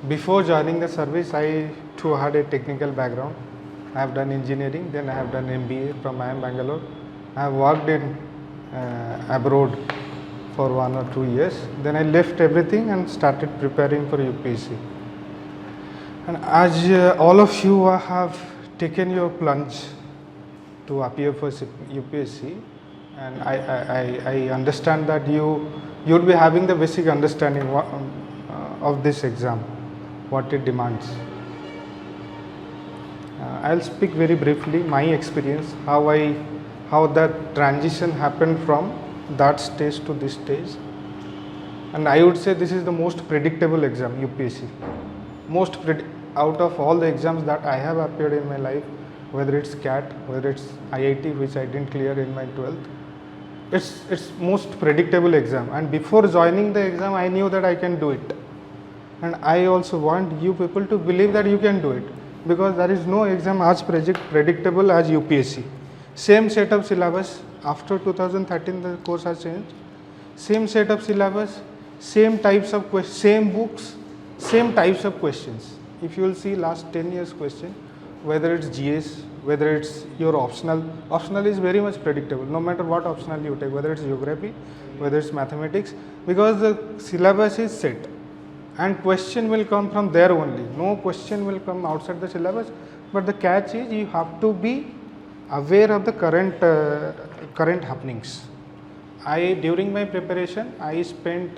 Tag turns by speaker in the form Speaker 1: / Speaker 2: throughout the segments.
Speaker 1: Before joining the service, I too had a technical background. I have done engineering, then I have done MBA from IIM Bangalore. I have worked in abroad for 1 or 2 years. Then I left everything and started preparing for UPSC. And as all of you have taken your plunge to appear for UPSC, and I understand that you'll be having the basic understanding of this exam, what it demands. I'll speak very briefly my experience, how that transition happened from that stage to this stage. And I would say this is the most predictable exam, UPSC. Out of all the exams that I have appeared in my life, whether it's CAT, whether it's IIT, which I didn't clear in my 12th, it's most predictable exam. And before joining the exam, I knew that I can do it. And I also want you people to believe that you can do it, because there is no exam as predictable as UPSC. Same set of syllabus, after 2013 the course has changed. Same set of syllabus, same types of questions, same books, same types of questions. If you will see last 10 years question, whether it's GS, whether it's your optional is very much predictable, no matter what optional you take, whether it's geography, whether it's mathematics, because the syllabus is set and question will come from there only. No question will come outside the syllabus, but the catch is you have to be aware of the current happenings. During my preparation, I spent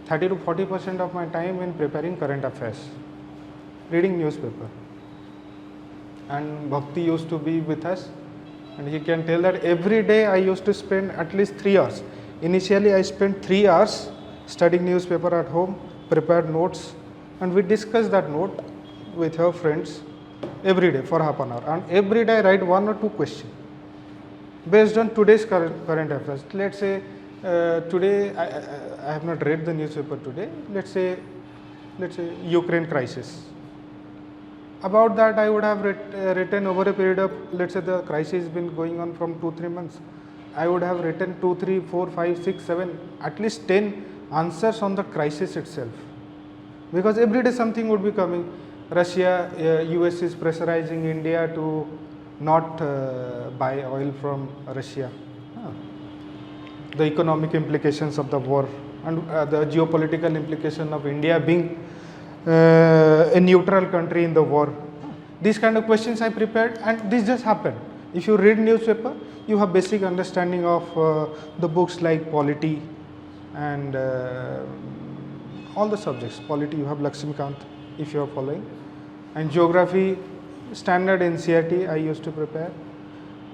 Speaker 1: 30 to 40% of my time in preparing current affairs, reading newspaper. And Bhakti used to be with us, and he can tell that every day I used to spend at least 3 hours. Initially I spent 3 hours studying newspaper at home, prepared notes, and we discuss that note with her friends every day for half an hour, and every day I write 1 or 2 questions based on today's current affairs. Let's say today I have not read the newspaper today. Let's say Ukraine crisis. About that I would have written over a period of, let's say the crisis has been going on from 2-3 months. I would have written 2, 3, 4, 5, 6, 7, at least 10 answers on the crisis itself, because every day something would be coming. Russia, US is pressurizing India to not buy oil from Russia. The economic implications of the war, and the geopolitical implication of India being a neutral country in the war. These kind of questions I prepared, and this just happened. If you read newspaper, you have basic understanding of the books like polity and all the subjects. Polity, you have Lakshmikant if you are following, and geography, standard NCERT I used to prepare,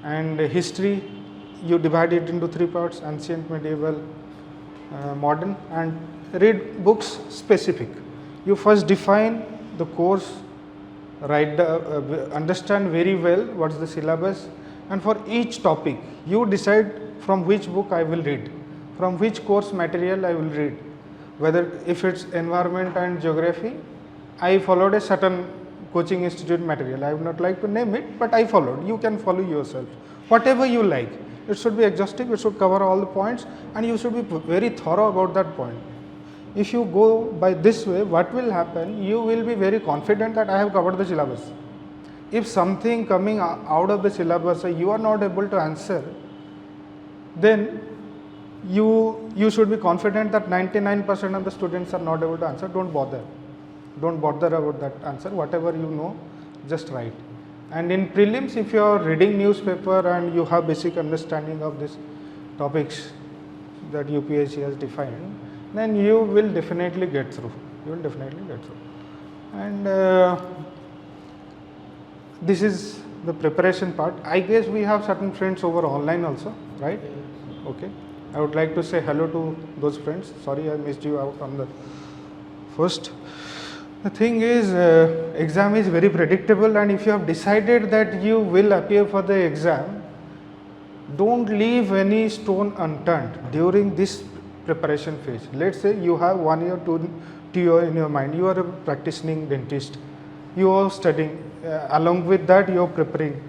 Speaker 1: and history you divide it into 3 parts: ancient, medieval, modern, and read books specific. You first define the course, understand very well what's the syllabus, and for each topic you decide from which book I will read, from which course material I will read. Whether if it's environment and geography, I followed a certain coaching institute material. I would not like to name it, but I followed. You can follow yourself, whatever you like. It should be exhaustive, it should cover all the points, and you should be very thorough about that point. If you go by this way, what will happen? You will be very confident that I have covered the syllabus. If something coming out of the syllabus you are not able to answer, then you should be confident that 99% of the students are not able to answer. Don't bother about that answer. Whatever you know, just write. And in prelims, if you are reading newspaper and you have basic understanding of these topics that UPSC has defined, then you will definitely get through. And this is the preparation part. I guess we have certain friends over online also, right? Okay. I would like to say hello to those friends. Sorry I missed you out on the first. The thing is, exam is very predictable, and if you have decided that you will appear for the exam, don't leave any stone unturned during this preparation phase. Let's say you have 1 year, 2 year in your mind. You are a practicing dentist. You are studying. Along with that, you are preparing.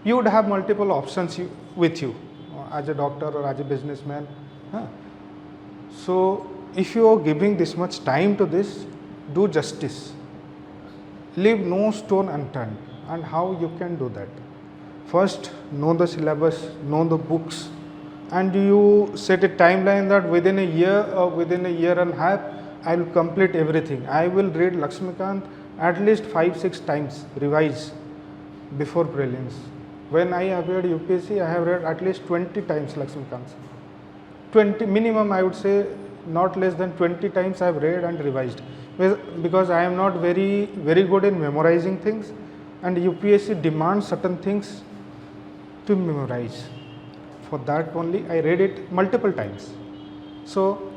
Speaker 1: You would have multiple options with you as a doctor or as a businessman. So if you are giving this much time to this, do justice, leave no stone unturned. And how you can do that? First, know the syllabus, know the books, and you set a timeline that within a year or within a year and a half I will complete everything. I will read Lakshmikant at least 5-6 times, revise before prelims. When I appeared UPSC, I have read at least 20 times Lakshmikant. 20 minimum, I would say, not less than 20 times I have read and revised, because I am not very good in memorizing things, and UPSC demands certain things to memorize. For that only I read it multiple times. So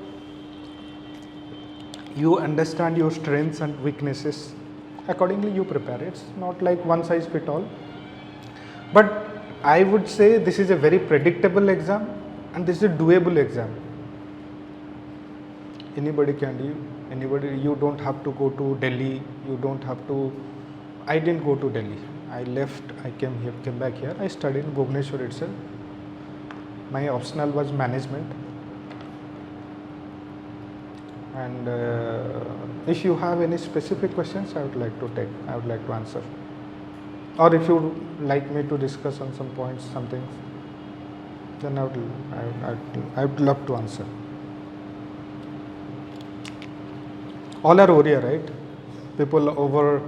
Speaker 1: you understand your strengths and weaknesses, accordingly you prepare. It's not like one size fit all, but I would say this is a very predictable exam and this is a doable exam. Anybody can do, you don't have to go to Delhi, you don't have to, I didn't go to Delhi, I left, I came back here, I studied in Bhubaneswar itself. My optional was management, and if you have any specific questions, I would like to answer, or if you would like me to discuss on some points, some things, then I would love to answer. All are Oriya, right? People over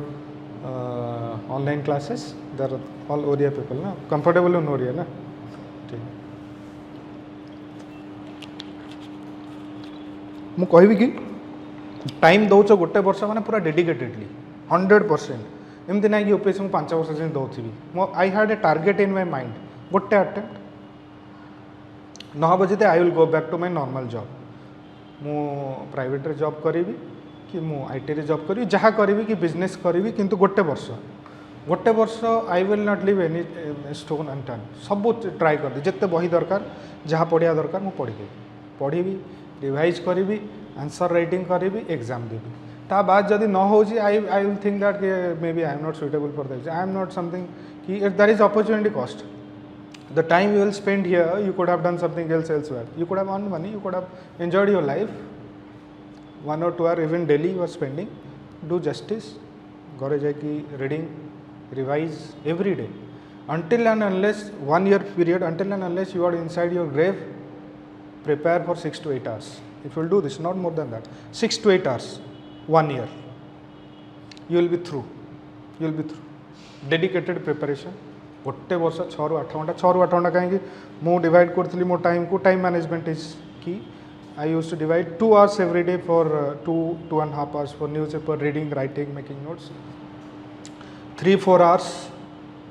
Speaker 1: online classes, they are all Oriya people, na? Comfortable in Oriya, na? ମୁଁ କହିବି କି time दौच गोटे वर्ष मैंने पूरा dedicatedly 100%, एमती ना कि यूपीएससी मुझे 5 वर्ष जाए दौथी मो I had a target in my mind गोटे अटेम्प्ट न हम जिते I will go back to my normal job, मु प्राइवेट रे जॉब करी कि मु आईटी रे जॉब करी जहाँ करी कि बिजनेस करी, किंतु गोटे वर्ष I will not leave any stone unturned, सब ट्राई कर जिते बही दरकार जहाँ पढ़िया दरकार मु पढ़ी रिवाइज करी, आंसर राइटिंग करी, एग्जाम देवी। ता बाद जदि न हो I will think that maybe I am not suitable for the exam, I am not something कि that is opportunity cost, the time you will spend here you could have done something else elsewhere, you could have earn money, you could have enjoyed your life, 1 or 2 hours even daily you are spending, do justice, घरे जाकि reading, revise every day, until and unless 1 year period, until and unless you are inside your grave, prepare for 6 to 8 hours. If you will do this, not more than that, 6 to 8 hours, 1 year, you will be through. Dedicated preparation, गोटे वर्ष 6 ରୁ 8 घंटा कहीं मु divide करी मो time को, time management is की। I used to divide 2 hours every day for 2.5 hours for newspaper reading, writing, making notes, 3-4 hours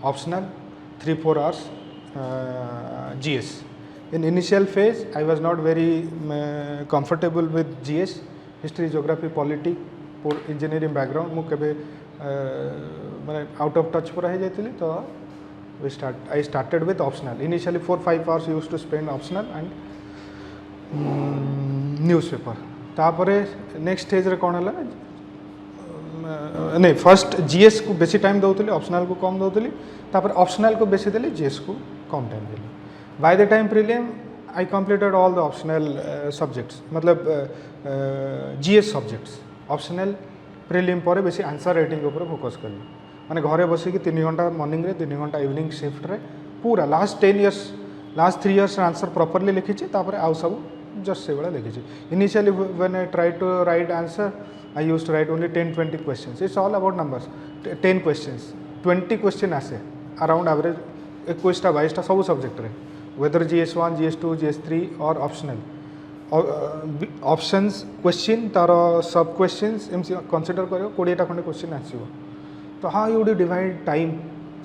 Speaker 1: optional, 3-4 hours GS. In initial phase, I was not very comfortable with GS, history, geography, polity, for engineering background, मु केबे माने out of touch पूरा हो जाती, तो I started with optional. Initially 4-5 hours used to spend optional and newspaper, तापरे next stage रे कौन है नहीं, फर्स्ट जीएस को बेसी टाइम दौली, ऑप्शनल को कम दौली, तापर ऑप्शनल को बेसी देली, जीएस को कम टाइम देली। By the time prelim I completed all the optional subjects, मतलब जीएस सब्जेक्ट्स ऑप्शनल प्रीलिम पर बेसी आंसर राइटिंग ऊपर फोकस करी, माने घरे बसिक 3 घंटा मॉर्निंग रे 3 घंटा इवनिंग शिफ्ट रे पूरा लास्ट 3 years आंसर प्रॉपर्ली लिखी, तापर आउ सब जस्ट से भाई लिखी। Initially when I try to write answer I used to write only 10-20 questions, it's all about numbers, 10 questions 20 question आसे अराउंड एवरेज 21-22 सब सब्जेक्ट रे, वेदर GS1, GS2, GS3 और ऑप्शनल ऑप्शंस क्वेश्चन तार सब क्वेश्चंस एमसी कंसीडर करियो 20टा खंडे question आसीबो, तो how you do divide time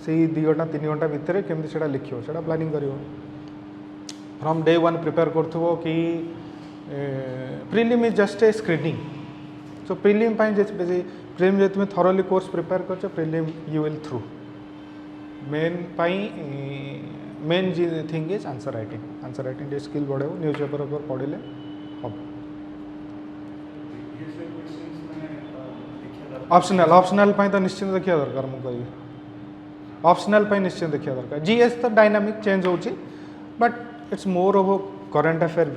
Speaker 1: से 2 घंटा 3 घंटा भितर केमती सेटा लिखियो, सेटा प्लानिंग करियो। फ्रॉम डे 1 प्रिपेयर करथबो कि prelim is just a screening, so prelim prelim जो तुम थॉरोली कोर्स प्रिपेयर कर, prelim you will through, main thing is answer writing skill बढ़े, न्यूज़पेपर पर पढ़ले हम। ऑप्शनल तो निश्चिंत देखा दरकार, मुझे कहि ऑप्शनल निश्चिंत देखा दरकार, जीएस तो डायनामिक चेंज होची, but it's more of current affair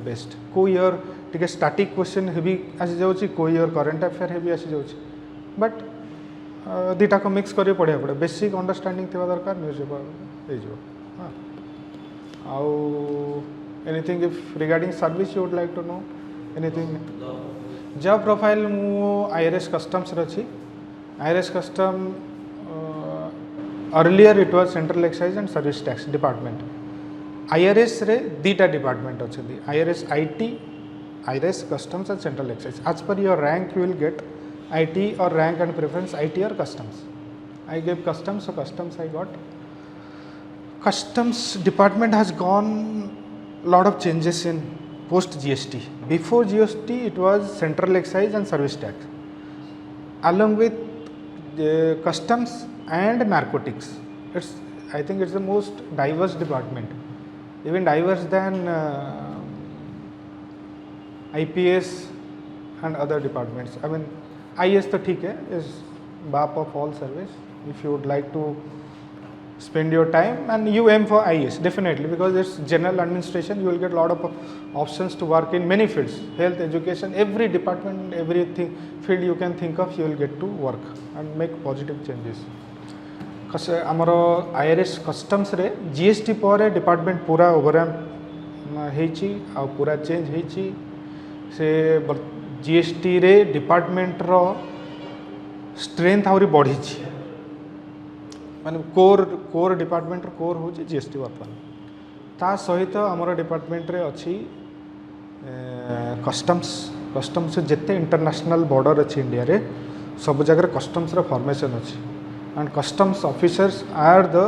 Speaker 1: based को ईयर टिके स्टैटिक क्वेश्चन हेवी आसी जाउची को ईयर करंट अफेयर हेवी आसी जाउची बट दुटा को मिक्स करिए पढ़िया पड़े बेसिक अंडरस्टैंडिंग थिबा दरकार न्यूज पेपर हे जो हां आउ anything if regarding service you would like to know anything job profile मु आईआरएस कस्टम्स रछि IRS custom earlier it was central excise and service tax department IRS रे दीटा डिपार्टमेंट अच्छे IRS IT IRS customs and central excise as per your rank you will get IT or rank and preference IT or customs I gave customs so customs I got customs department has gone lot of changes in post GST before GST it was central excise and service tax along with customs and narcotics it's I think it's the most diverse department even diverse than IPS and other departments I mean IS तो ठीक है is बाप of all service if you would like to spend your time and you aim for IS definitely because it's general administration you will get lot of options to work in many fields health education every department everything field you can think of you will get to work and make positive changes आमर IRS customs रे GST पर department पूरा overall हेची आ पूरा change हेची से GST रे department रो strength आउरी बढ़ी माने कोर डिपार्टमेंट कोर हो जीएसटी वर्तमान ता सहित आमर डिपार्टमेंट रे अच्छी कस्टम्स जिते इंटरनेशनल बॉर्डर अच्छी इंडिया रे सब जगह कस्टम्स रो फॉर्मेशन अच्छी and customs officers are the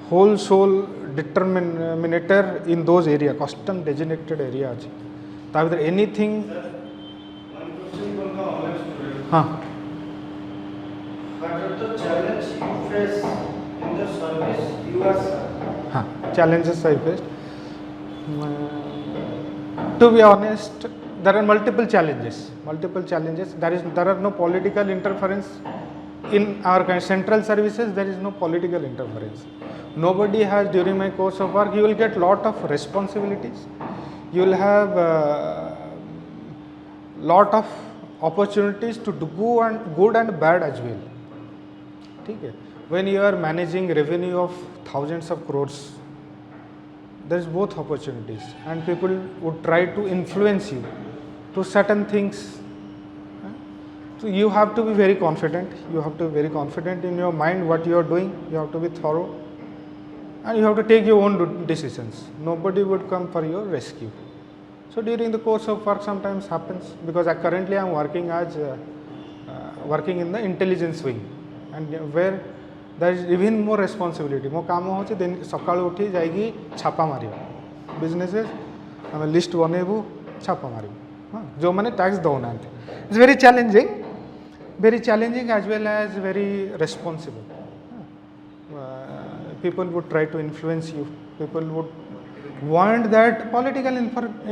Speaker 1: whole sole determinator in those area custom designated area achi ta vidhar anything ha
Speaker 2: but the challenge you face in the service you are
Speaker 1: ha challenges I faced to be honest there are multiple challenges there are no political interference in our kind central services there is no political interference nobody has during my course of work you will get lot of responsibilities you will have lot of opportunities to do good and bad as well ठीक है when you are managing revenue of thousands of crores there is both opportunities and people would try to influence you to certain things. So you have to be very confident. You have to be very confident in your mind what you are doing. You have to be thorough, and you have to take your own decisions. Nobody would come for your rescue. So during the course of work, sometimes happens because currently I am working as working in the intelligence wing, and where there is even more responsibility. मो काम होचे दिन सकाळ उठी जाइगी छापा मारिबा businesses आम list बनेबू छापा मारिबू हाँ जो मैंने टैक्स दौना it's very challenging as well as very responsible. People would try to influence you. People would want that political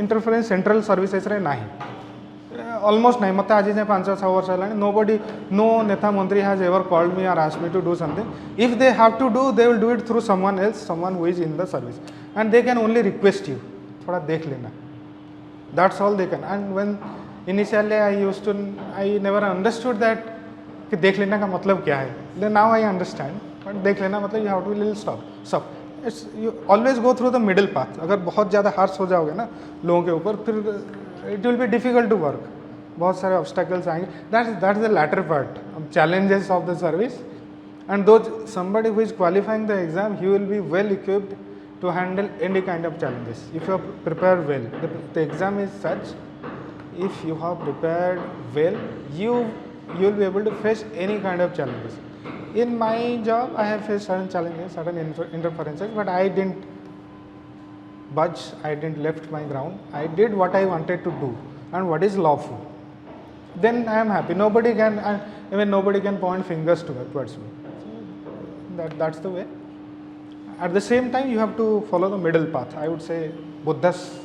Speaker 1: interference central services रे नहीं almost नहीं मत आज जाए 5-6 वर्ष है nobody no नेता मंत्री has ever called me or asked me to do something. If they have to do they will do it through someone else, someone who is in the service, and they can only request you थोड़ा देख लेना, that's all they can. And when initially I never understood that कि देख लेना का मतलब क्या है. Then now I understand. But देख लेना मतलब you have to be little stop. It's you always go through the middle path. अगर बहुत ज़्यादा हार्श हो जाओगे ना लोगों के ऊपर फिर it will be difficult to work. बहुत सारे obstacles आएंगे. That's the latter part. Challenges of the service. And though somebody who is qualifying the exam, he will be well equipped to handle any kind of challenges if you are prepared well. The exam is such. If you have prepared well, you will be able to face any kind of challenges. In my job, I have faced certain challenges, certain interferences, but I didn't budge. I didn't left my ground. I did what I wanted to do and what is lawful. Then I am happy. Nobody can point fingers towards me. So that's the way. At the same time, you have to follow the middle path. I would say Buddha's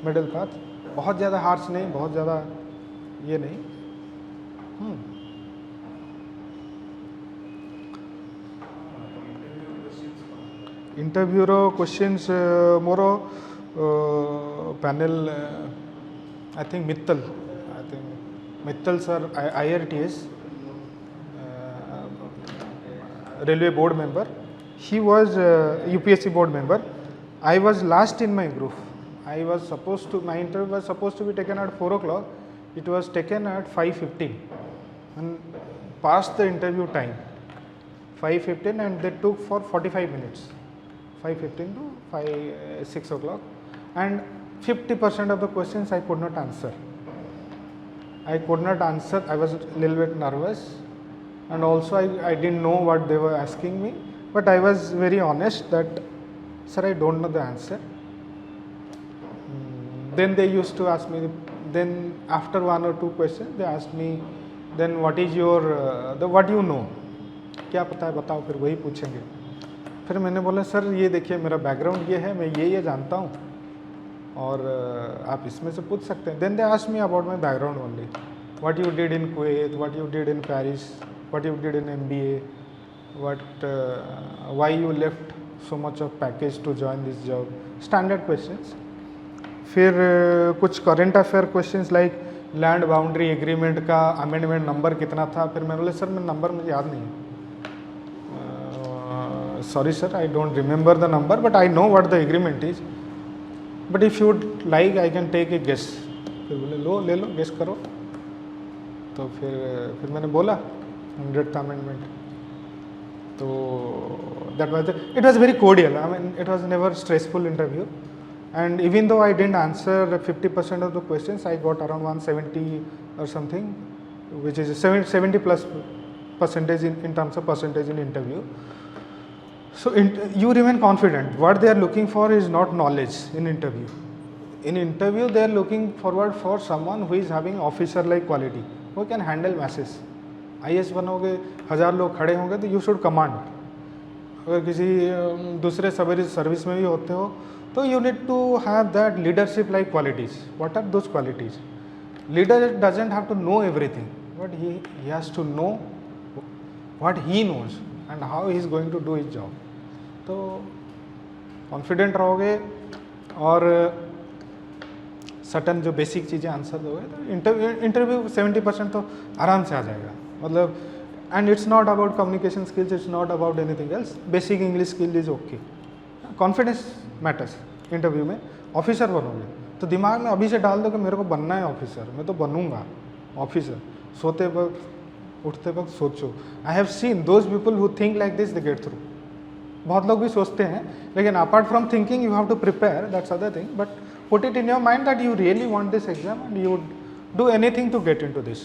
Speaker 1: middle path. बहुत ज़्यादा harsh नहीं, बहुत ज़्यादा ये नहीं. Interviewer questions more panel, I think Mittal, sir, IRTS, railway board member. He was UPSC board member. I was last in my group. My interview was supposed to be taken at 4 o'clock. It was taken at 5:15 and passed the interview time. 5:15 and they took for 45 minutes. 5:15 to 6 o'clock, and 50% of the questions I could not answer. I was a little bit nervous, and also I didn't know what they were asking me, but I was very honest that, sir, I don't know the answer. Then they used to ask me, then after 1 or 2 questions they asked me, then what is your what you know, क्या पता है बताओ, फिर वही पूछेंगे. फिर मैंने बोला, सर ये देखिए मेरा बैकग्राउंड ये है, मैं ये जानता हूँ और आप इसमें से पूछ सकते हैं. Then they asked me about my background only, what you did in Kuwait, what you did in Paris, what you did in MBA, why you left so much of package to join this job, standard questions. फिर कुछ current affair questions like land boundary agreement का amendment number कितना था. फिर मैंने बोला, sir मैं number मुझे याद नहीं है, sorry sir, I don't remember the number, but I know what the agreement is, but if you would like I can take a guess. फिर बोले ले लो गेस करो. तो फिर मैंने बोला 100th amendment. तो that was it was very cordial. I mean, it was never stressful interview, and even though I didn't answer 50% of the questions, I got around 170 or something, which is 70 plus percentage in terms of percentage in interview. So you remain confident. What they are looking for is not knowledge in interview. In interview, they are looking forward for someone who is having officer-like quality, who can handle masses. IAS बनोगे, 1000 लोग खड़े होंगे तो you should command. अगर किसी दूसरे service में भी होते हो तो you need to have that leadership-like qualities. What are those qualities? Leader doesn't have to know everything, but he has to know what he knows and how he is going to do his job. तो confident रहोगे और Sutton जो basic चीज़ें answer दोगे तो interview 70% तो आराम से आ जाएगा. मतलब and it's not about communication skills, it's not about anything else. Basic English skill is okay. Confidence matters. Interview में ऑफिसर बनोगे तो दिमाग में अभी से डाल दो कि मेरे को बनना है ऑफिसर, मैं तो बनूंगा ऑफिसर. सोते वक्त उठते वक्त सोचो. I have seen those people who think like this, they get through. बहुत लोग भी सोचते हैं, लेकिन apart from thinking you have to prepare, that's other thing, but put it in your mind that you really want this exam and you would do anything to get into this.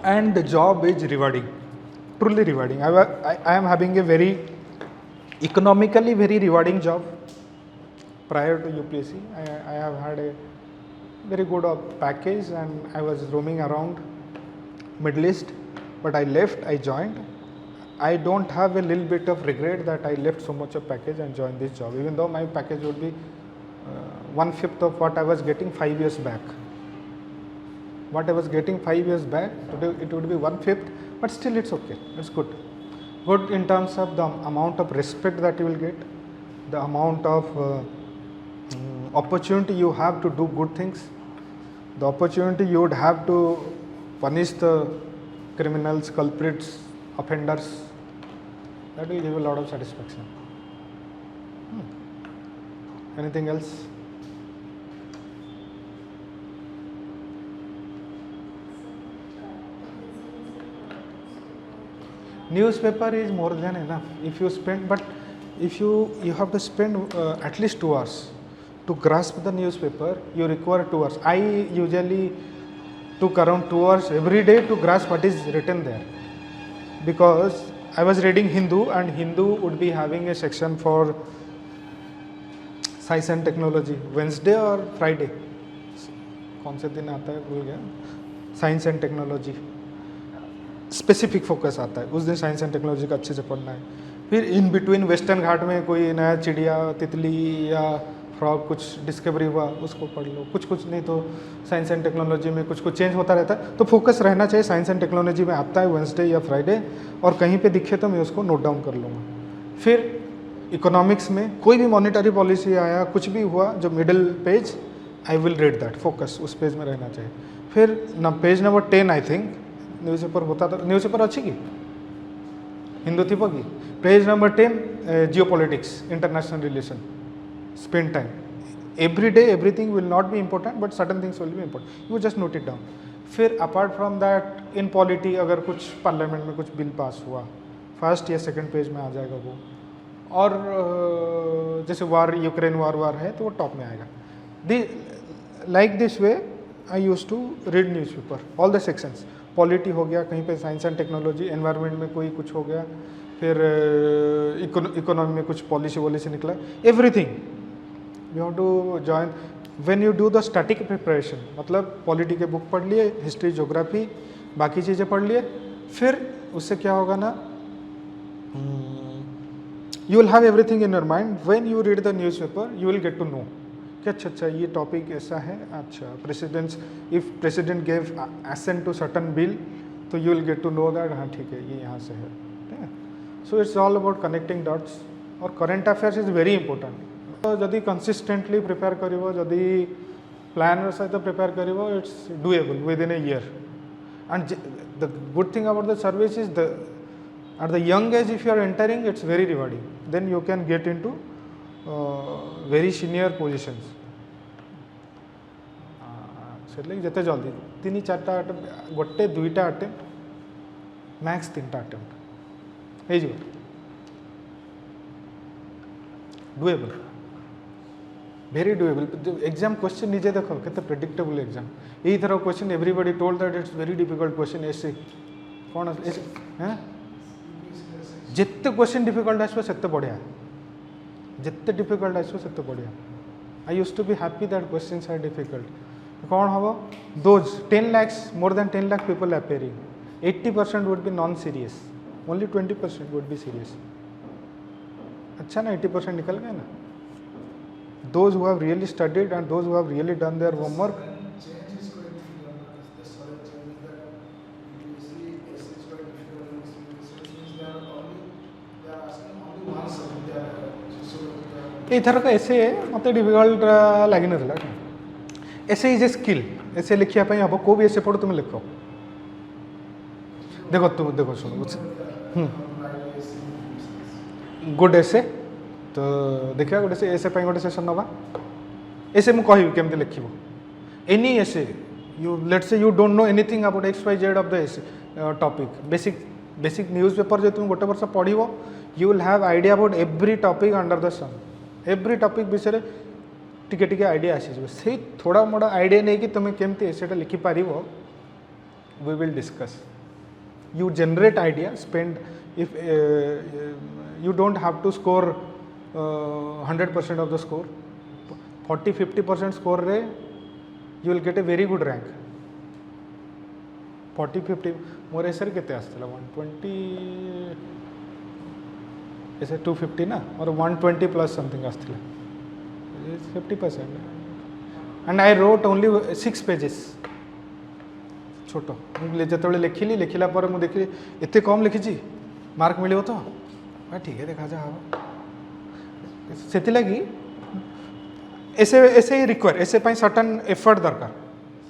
Speaker 1: And the job is rewarding, truly rewarding. I am having a very economically very rewarding job. Prior to UPSC, I have had a very good package and I was roaming around Middle East, but I left, I joined. I don't have a little bit of regret that I left so much of package and joined this job, even though my package would be 1/5 of what I was getting 5 years back. What I was getting 5 years back, today it would be 1/5, but still it's okay, it's good. Good in terms of the amount of respect that you will get, the amount of opportunity you have to do good things, the opportunity you would have to punish the criminals, culprits, offenders. That will give a lot of satisfaction. Anything else? Newspaper is more than enough if you spend, but if you have to spend at least 2 hours to grasp the newspaper. You require 2 hours. I usually took around 2 hours every day to grasp what is written there, because I was reading Hindu, and Hindu would be having a section for science and technology. Wednesday or Friday, कौन से दिन आता है भूल गया. Science and technology specific focus आता है उस दिन. साइंस एंड टेक्नोलॉजी का अच्छे से पढ़ना है. फिर इन बिटवीन वेस्टर्न घाट में कोई नया चिड़िया, तितली या फ्रॉग कुछ डिस्कवरी हुआ, उसको पढ़ लो. कुछ नहीं तो साइंस एंड टेक्नोलॉजी में कुछ चेंज होता रहता है, तो फोकस रहना चाहिए. साइंस एंड टेक्नोलॉजी में आता है वेंसडे या फ्राइडे, और कहीं पे दिखे तो मैं उसको नोट डाउन कर लूँगा. फिर इकोनॉमिक्स में कोई भी मॉनेटरी पॉलिसी आया, कुछ भी हुआ, जो middle page I will read that, focus उस पेज में रहना चाहिए। फिर न page number 10 I think newspaper होता था, न्यूज़पेपर अच्छी की हिंदू थी की page number 10 geopolitics international relation, spend time every day, everything will not be important but certain things will be important, you just note it down. फिर apart from that in polity अगर कुछ parliament में कुछ bill pass हुआ, first या second page में आ जाएगा वो, और जैसे वार, यूक्रेन वार है तो वो टॉप में आएगा। Like this way I use to read newspaper, all the sections, polity हो गया, कहीं पे साइंस एंड टेक्नोलॉजी, एनवायरनमेंट में कोई कुछ हो गया, फिर इकोनॉमी में कुछ पॉलिसी निकला, everything you have to join. When you do the static preparation, मतलब पॉलिटी के बुक पढ़ लिए, हिस्ट्री, ज्योग्राफी, बाकी चीज़ें पढ़ लिए, फिर उससे क्या होगा ना, you will have everything in your mind. When you read the newspaper you will get to know कि अच्छा ये टॉपिक ऐसा है, अच्छा presidents, if president gave assent to certain bill तो you will get to know that हाँ ठीक है ये यहाँ से है, ठीक है। So it's all about connecting dots, और current affairs is very important. तो जदि कंसिस्टेंटली प्रिपेयर करिवो, जदि प्लान सहित प्रिपेयर करिवो, it's doable within a year. And the good thing about the service is the at the young age if you are entering, it's very rewarding, then you can get into very senior positions। से जिते जल्दी 3-4टा attempt, गोटे 2टा attempt, max 3टा attempt हो doable, very doable. Exam question निजे देख के predictable exam, यही थर question everybody told that it's very difficult question, ऐसे कौन है जिते क्वेश्चन डिफिकल्ट आसो से बढ़िया, जिते डिफिकल्ट आसो से बढ़िया। I use to be happy that questions are difficult. कौन हम those 10 lakhs, more than 10 lakh people appearing, 80% would be non serious, only 20% would be serious. अच्छा ना, 80% निकल गए ना। Those who have really studied and those who have really done their homework, एथरक essay मत difficult लगी ना। एसे इज ए स्किल, एसे लिखापी हम कौ भी एसे पढ़ो तुम लिख, देखो तुम देखो शुण गुड एसे, तो देखा गोटे एसे गोटे सेसन नवा। एसे मुझे कहि केमती लिखो any essay, you let's say you don't know anything about XYZ of the essay topic, basic newspaper जो तुम गोटे वर्ष पढ़ो, you will have idea about every topic under the sun, every topic विषय टिके टिके आइडिया आसीज, से थोड़ा मोड़ा आइडिया नहीं कि तुम्हें केमती एसेटा लिखिपार, we will discuss. You generate idea, spend, if you don't have to score 100% of the score, 40-50% score रे you will get a very good rank. 40-50 more एसर केते आसला 120 ऐसे 250 ना, और 120 प्लस समथिंग आसला, 50%। And I wrote only 6 pages, छोट जो लिखिली, लिखला पर मुझे देखिली एत कम लिखी, मार्क मिले तो ठीक है देखा जा, से लगी ऐसे ही रिक्वायर, ऐसे सर्टन एफर्ट दरकार।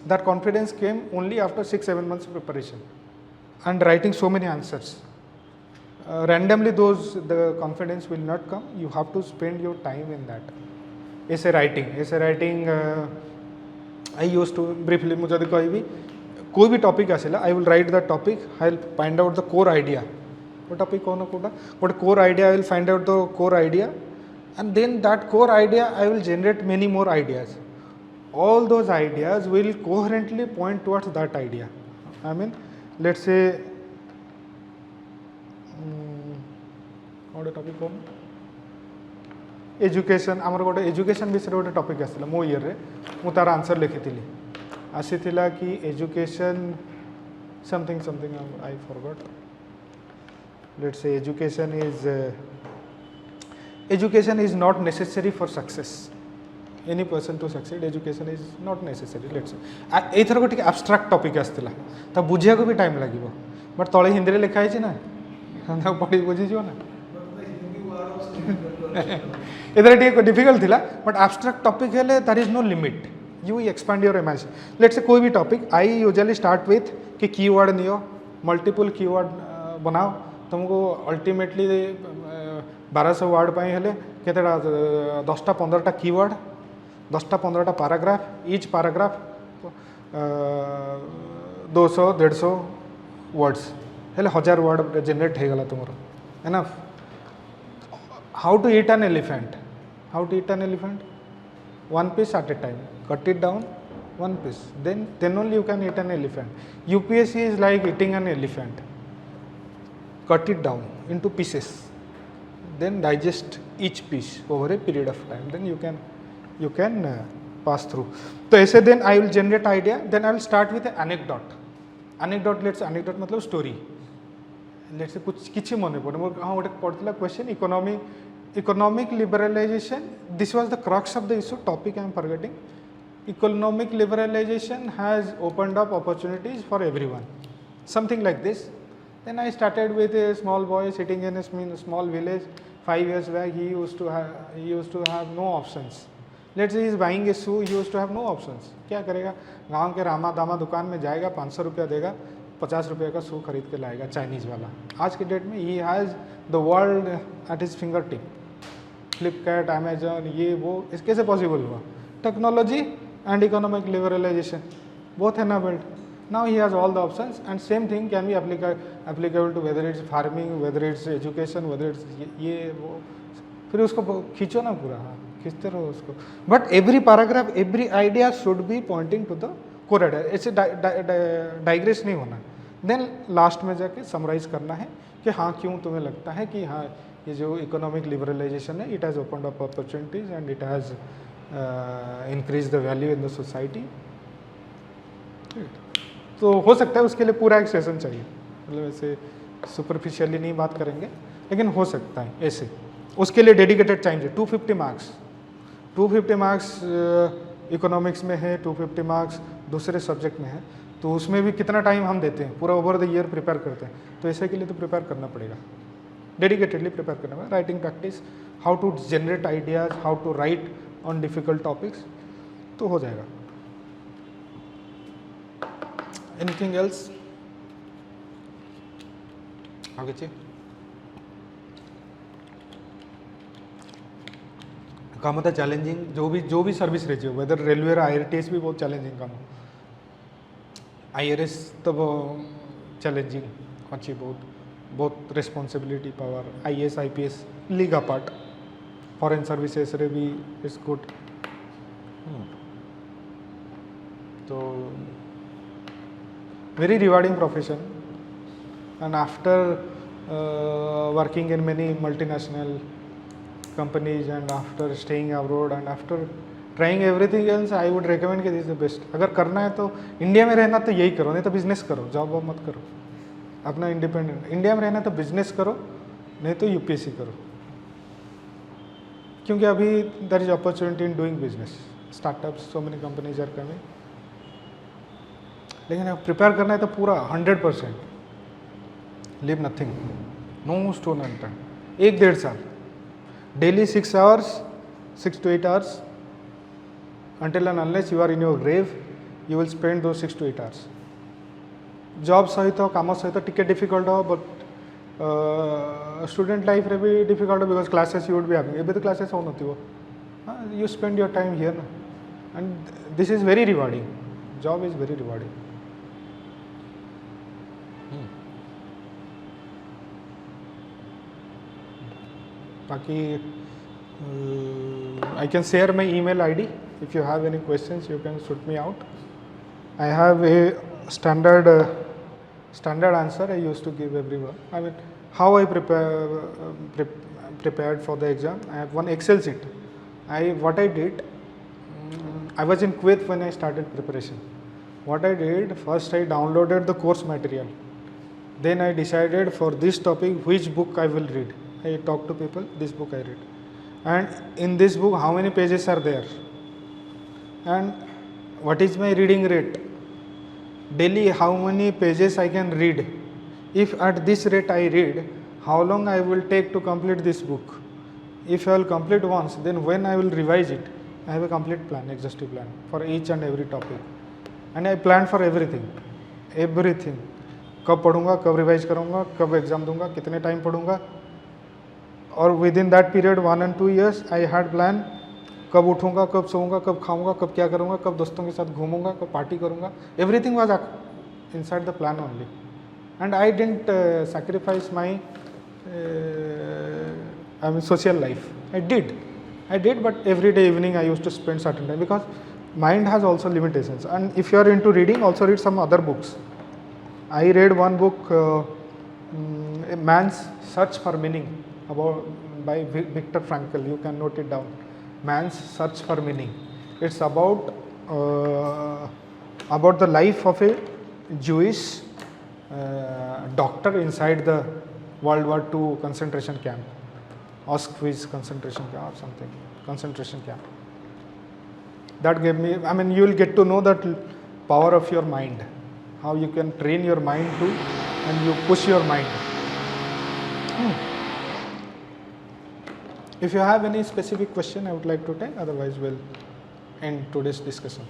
Speaker 1: That confidence came only after 6-7 months preparation and writing so many answers. Randomly the confidence will not come, you have to spend your time in that। essay writing I used to briefly, मुझे कहि कोई भी topic आसला, I will write the topic, I will find out the core idea, वो topic कौन कोटा गोटे core idea, I will find out the core idea, and then that core idea I will generate many more ideas, all those ideas will coherently point towards that idea। I mean let's say गोटे topic कौन education, आमर गोटे education विषय गोटे topic आसला मो year रे, मु तार आंसर लिखी आसीथिला कि education something I forgot, let's say education is not necessary for success, any person to succeed, education is not necessary. Let's say एथर गोटे एब्स्ट्रैक्ट टॉपिक आसला, तो बुझिया को भी टाइम लगे, बट तले हिंदी लिखाई ना, पढ़ी बुझीज ना। इधर टे डिफिकल्ट थिला बट एब्स्ट्रैक्ट टॉपिक हेले there is no limit you expand your imagination let's say कोई भी topic I usually start with कि कीवर्ड नियो मल्टीपल कीवर्ड बनाओ तुमको अल्टीमेटली 1200 वर्ड पाई हेले केतेटा 10टा 15टा कीवर्ड 10टा 15टा पैराग्राफ ईच पैराग्राफ 200 150 वर्ड्स हेले 1000 वर्ड जनरेट हो गला तुमरो enough how to eat an elephant one piece at a time cut it down one piece then only you can eat an elephant UPSC is like eating an elephant cut it down into pieces then digest each piece over a period of time then you can pass through तो ऐसे then I will generate idea then I will start with an anecdote let's anecdote मतलब story let's say कुछ किछि मने पड़े मोर हाँ गोटे पड़ता question economic liberalization this was the crux of the issue topic I am forgetting economic liberalization has opened up opportunities for everyone something like this then I started with a small boy sitting in a small village 5 years back he used to have no options let's say he is buying a shoe he used to have no options क्या करेगा गांव के रामा दामा दुकान में जाएगा 500 रुपया देगा 50 रुपये का शू खरीद के लाएगा चाइनीज़ वाला आज के डेट में he has the world at his finger tip Flipkart Amazon ये वो इस कैसे पॉसिबल हुआ technology and economic liberalisation both enabled now he has all the options and same thing can be applicable to whether it's farming whether it's education whether it's ये वो फिर उसको खींचो ना पूरा हाँ खींचते रहो उसको but every paragraph every idea should be pointing to the core idea ऐसे डाइग्रेस नहीं होना देन लास्ट में जाके समराइज करना है कि हाँ क्यों तुम्हें लगता है कि हाँ ये जो इकोनॉमिक लिबरलाइजेशन है it has opened up opportunities and it has increase the value in the society तो हो सकता है उसके लिए पूरा एक सेशन चाहिए मतलब ऐसे सुपरफिशियली नहीं बात करेंगे लेकिन हो सकता है ऐसे उसके लिए डेडिकेटेड टाइम चाहिए 250 मार्क्स इकोनॉमिक्स में है 250 मार्क्स दूसरे सब्जेक्ट में है तो उसमें भी कितना टाइम हम देते हैं पूरा ओवर द ईयर प्रिपेयर करते हैं तो ऐसे के लिए तो प्रिपेयर करना पड़ेगा डेडिकेटेडली प्रिपेयर करना पड़ेगा writing practice how to generate ideas how to write on difficult topics तो हो जाएगा एनीथिंग एल्स आगे चाहिए काम होता है चैलेंजिंग जो भी सर्विस रही है वेदर रेलवे IRTS भी बहुत चैलेंजिंग काम हो IRS तो चैलेंजिंग अच्छी बहुत responsibility power IAS IPS league apart foreign services रे भी इट्स गुड तो very rewarding profession and after working in many multinational companies and after staying abroad and after trying everything else I would recommend कि this is the best अगर करना है तो India में रहना तो यही करो नहीं तो बिजनेस करो जॉब वॉब मत करो अपना इंडिपेंडेंट इंडिया में रहना तो बिजनेस करो नहीं तो UPSC करो क्योंकि अभी there is opportunity in doing business startups so many companies are coming लेकिन अब प्रिपेयर करना है तो पूरा 100% leave nothing no stone unturn 1-1.5 साल daily 6 hours 6 to 8 hours until and unless you are in your grave you will spend those 6 to 8 hours job सहित काम सहित टिके डिफिकल्ट हो बट स्टूडेंट लाइफ रे भी difficult because classes you would be having एबे तो क्लासेस हो नथिबो you spend your time here ना and this is very rewarding job is very rewarding बाकी I can share my email ID if you have any questions you can shoot me out I have a standard answer I used to give everyone I mean how I prepared for the exam I have one Excel sheet what I did I was in Kuwait when I started preparation what I did first I downloaded the course material then I decided for this topic which book I will read I talk to people this book I read and in this book how many pages are there and what is my reading rate daily how many pages I can read if at this rate I read how long I will take to complete this book If I will complete once, then when I will revise it, I have a complete plan, exhaustive plan for each and every topic. And I plan for everything, everything. कब पढ़ूंगा, कब revise करूंगा, कब exam दूंगा, कितने time पढ़ूंगा. और with in that period 1 and 2 years I had plan कब उठूंगा, कब सोऊंगा, कब खाऊंगा, कब क्या करूंगा, कब दोस्तों के साथ घूमूंगा, कब पार्टी करूंगा. Everything was inside the plan only. And I didn't sacrifice my social life. I did, but every day evening I used to spend certain time, because mind has also limitations. And if you are into reading, also read some other books. I read one book, A Man's Search for Meaning, by Viktor Frankl. You can note it down. Man's Search for Meaning. It's about the life of a Jewish doctor inside the World War II concentration camp, Auschwitz concentration camp or something, concentration camp. That gave me, you will get to know that power of your mind, how you can train your mind to, and you push your mind. If you have any specific question, I would like to take, otherwise we'll end today's discussion.